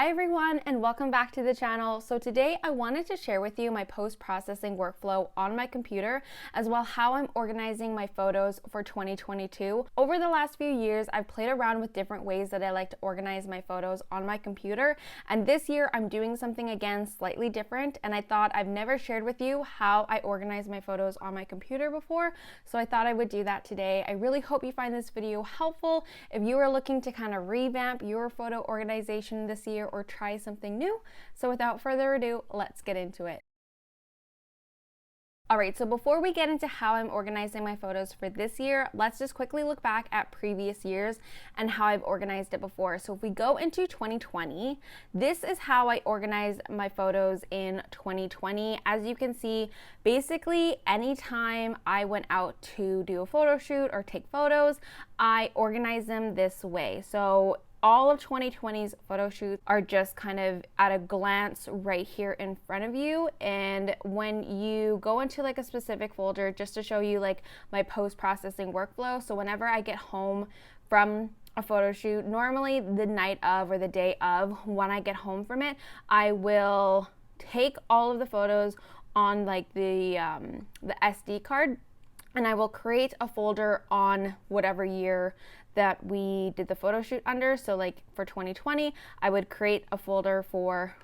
Hi everyone, and welcome back to the channel. So today I wanted to share with you my post-processing workflow on my computer, as well how I'm organizing my photos for 2022. Over the last few years, I've played around with different ways that I like to organize my photos on my computer, and this year I'm doing something again slightly different, and I thought I've never shared with you how I organize my photos on my computer before, so I thought I would do that today. I really hope you find this video helpful if you are looking to kind of revamp your photo organization this year or try something new. So without further ado, let's get into it. Alright, so before we get into how I'm organizing my photos for this year, let's just quickly look back at previous years and how I've organized it before. So if we go into 2020, this is how I organized my photos in 2020. As you can see, basically anytime I went out to do a photo shoot or take photos, I organized them this way. So all of 2020's photo shoots are just kind of at a glance right here in front of you. And when you go into like a specific folder, just to show you like my post-processing workflow. So whenever I get home from a photo shoot, normally the night of or the day of, when I get home from it, I will take all of the photos on like the SD card, and I will create a folder on whatever year that we did the photo shoot under. So like for 2020, I would create a folder for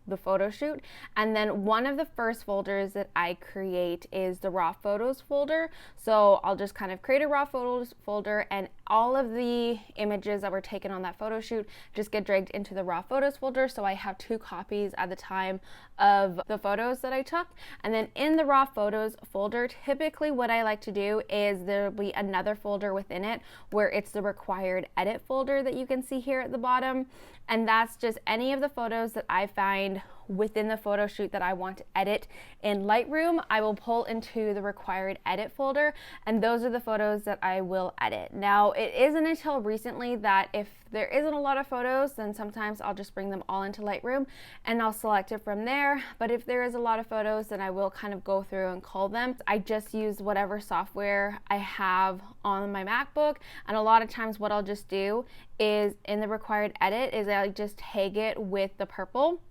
the photo shoot, and then one of the first folders that I create is the raw photos folder. So I'll just kind of create a raw photos folder, and all of the images that were taken on that photo shoot just get dragged into the raw photos folder. So I have two copies at the time of the photos that I took. And then in the raw photos folder, typically what I like to do is there'll be another folder within it where it's the required edit folder that you can see here at the bottom. And that's just any of the photos that I find within the photo shoot that I want to edit in Lightroom, I will pull into the required edit folder, and those are the photos that I will edit. Now, it isn't until recently that if there isn't a lot of photos, then sometimes I'll just bring them all into Lightroom and I'll select it from there. But if there is a lot of photos, then I will kind of go through and cull them. I just use whatever software I have on my MacBook, and a lot of times what I'll just do is in the required edit is I just tag it with the purple.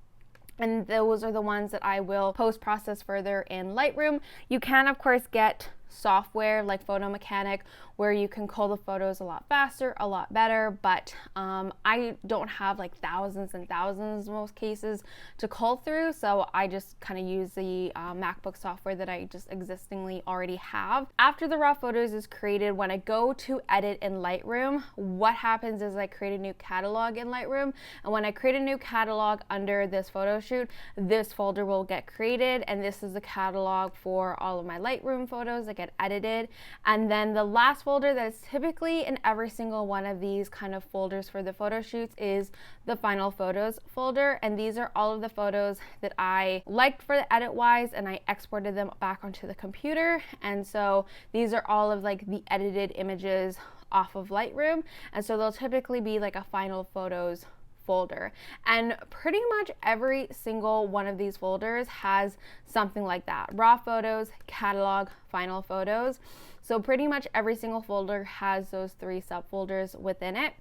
And those are the ones that I will post-process further in Lightroom. You can, of course, get software like Photo Mechanic where you can cull the photos a lot faster, a lot better, but I don't have like thousands and thousands in most cases to cull through, so I just kind of use the MacBook software that I just existingly already have. After the raw photos is created, when I go to edit in Lightroom, what happens is I create a new catalog in Lightroom, and when I create a new catalog under this photo shoot, this folder will get created, and this is the catalog for all of my Lightroom photos that get edited. And then the last folder that is typically in every single one of these kind of folders for the photo shoots is the final photos folder, and these are all of the photos that I liked for the edit wise, and I exported them back onto the computer. And so these are all of like the edited images off of Lightroom, and so they'll typically be like a final photos folder, and pretty much every single one of these folders has something like that: raw photos, catalog, final photos. So pretty much every single folder has those three subfolders within it.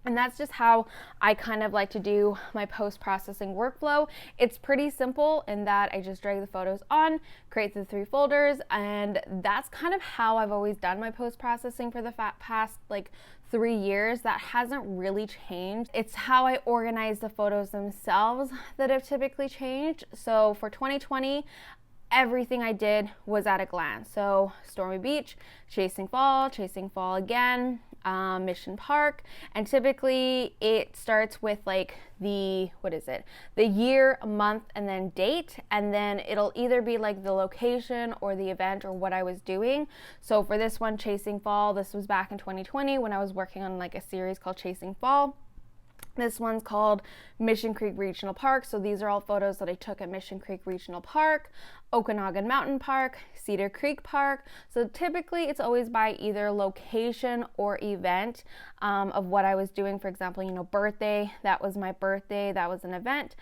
And that's just how I kind of like to do my post-processing workflow. It's pretty simple in that I just drag the photos on, create the three folders, and that's kind of how I've always done my post-processing for the past like 3 years. That hasn't really changed. It's how I organize the photos themselves that have typically changed. So for 2020, everything I did was at a glance. So Stormy Beach, Chasing Fall again, Mission Park, and typically it starts with like the year, month, and then date, and then it'll either be like the location or the event or what I was doing. So for this one, Chasing Fall, this was back in 2020 when I was working on like a series called Chasing Fall. This one's called Mission Creek Regional Park. So these are all photos that I took at Mission Creek Regional Park, Okanagan Mountain Park, Cedar Creek Park. So typically it's always by either location or event of what I was doing. For example, birthday, that was my birthday, that was an event.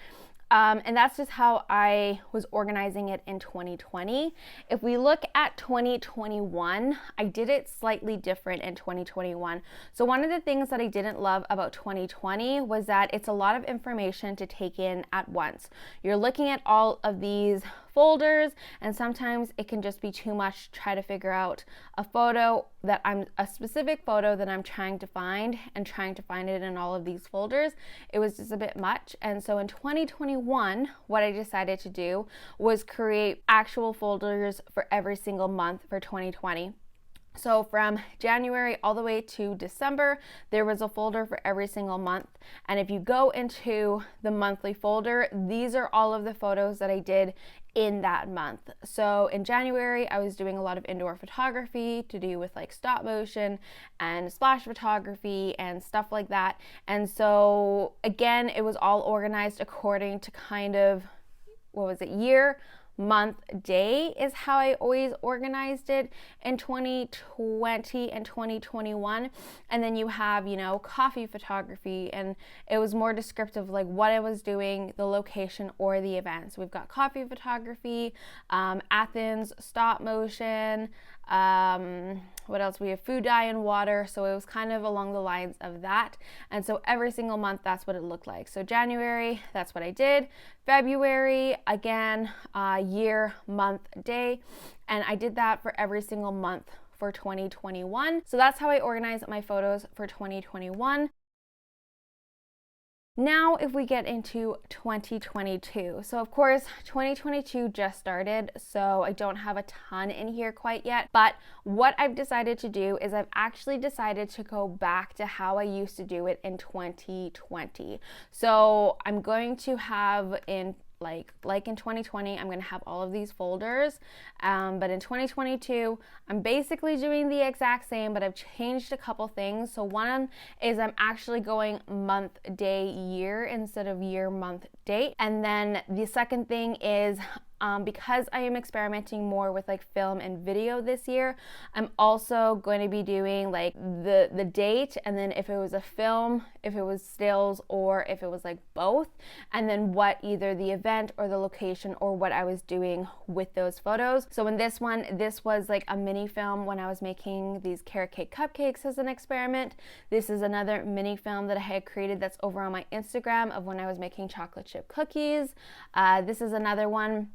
And that's just how I was organizing it in 2020. If we look at 2021, I did it slightly different in 2021. So one of the things that I didn't love about 2020 was that it's a lot of information to take in at once. You're looking at all of these folders, and sometimes it can just be too much to try to figure out a specific photo that I'm trying to find it in all of these folders. It was just a bit much. And so in 2021, what I decided to do was create actual folders for every single month for 2020. So from January all the way to December, there was a folder for every single month. And if you go into the monthly folder, these are all of the photos that I did in that month. So in January, I was doing a lot of indoor photography to do with like stop motion and splash photography and stuff like that. And so again, it was all organized according to kind of, year, month, day is how I always organized it in 2020 and 2021. And then you have, coffee photography, and it was more descriptive, like what I was doing, the location or the event. So we've got coffee photography, Athens, stop motion, what else? We have food, dye, and water. So it was kind of along the lines of that. And so every single month, that's what it looked like. So January, that's what I did. February, again, year, month, day. And I did that for every single month for 2021. So that's how I organized my photos for 2021. Now, if we get into 2022, so of course, 2022 just started, so I don't have a ton in here quite yet, but what I've decided to do is I've actually decided to go back to how I used to do it in 2020. So I'm going to have like in 2020, I'm going to have all of these folders, but in 2022, I'm basically doing the exact same, but I've changed a couple things. So one is I'm actually going month, day, year instead of year, month, date. And then the second thing is because I am experimenting more with like film and video this year, I'm also going to be doing like the date, and then if it was a film, if it was stills, or if it was like both, and then what either the event or the location or what I was doing with those photos. So in this one, this was like a mini film when I was making these carrot cake cupcakes as an experiment. This is another mini film that I had created that's over on my Instagram of when I was making chocolate chip cookies. This is another one.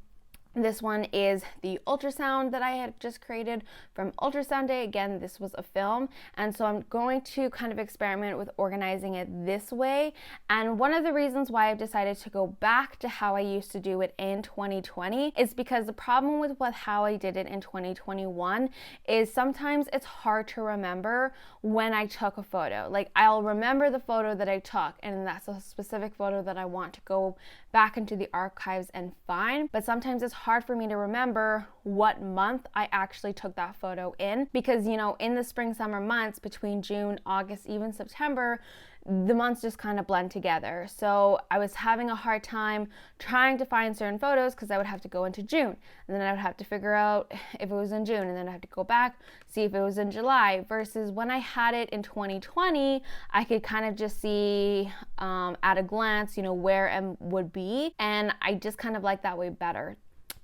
This one is the ultrasound that I had just created from Ultrasound Day. Again, this was a film. And so I'm going to kind of experiment with organizing it this way. And one of the reasons why I've decided to go back to how I used to do it in 2020 is because the problem with how I did it in 2021 is sometimes it's hard to remember when I took a photo. Like I'll remember the photo that I took, and that's a specific photo that I want to go back into the archives and find. But sometimes it's hard for me to remember what month I actually took that photo in, because in the spring summer months between June, August, even September, the months just kind of blend together. So I was having a hard time trying to find certain photos because I would have to go into June, and then I would have to figure out if it was in June, and then I have to go back, see if it was in July, versus when I had it in 2020, I could kind of just see at a glance, where I would be, and I just kind of like that way better.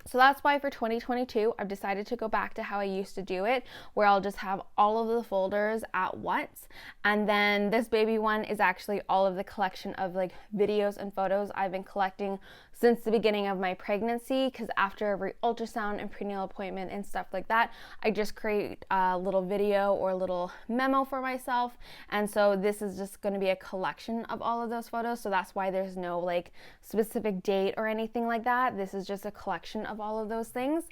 So that's why for 2022, I've decided to go back to how I used to do it, where I'll just have all of the folders at once. And then this baby one is actually all of the collection of like videos and photos I've been collecting since the beginning of my pregnancy, because after every ultrasound and prenatal appointment and stuff like that, I just create a little video or a little memo for myself. And so this is just going to be a collection of all of those photos. So that's why there's no like specific date or anything like that. This is just a collection of all of those things.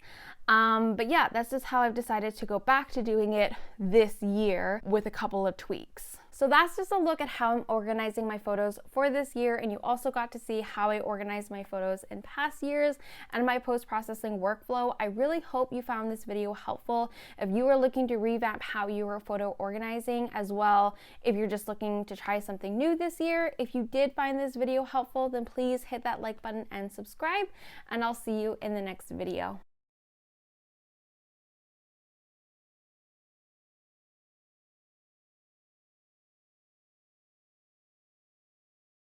But yeah, that's just how I've decided to go back to doing it this year with a couple of tweaks. So that's just a look at how I'm organizing my photos for this year, and you also got to see how I organized my photos in past years and my post-processing workflow. I really hope you found this video helpful. If you are looking to revamp how you are photo organizing, as well if you're just looking to try something new this year, if you did find this video helpful, then please hit that like button and subscribe, and I'll see you in the next video.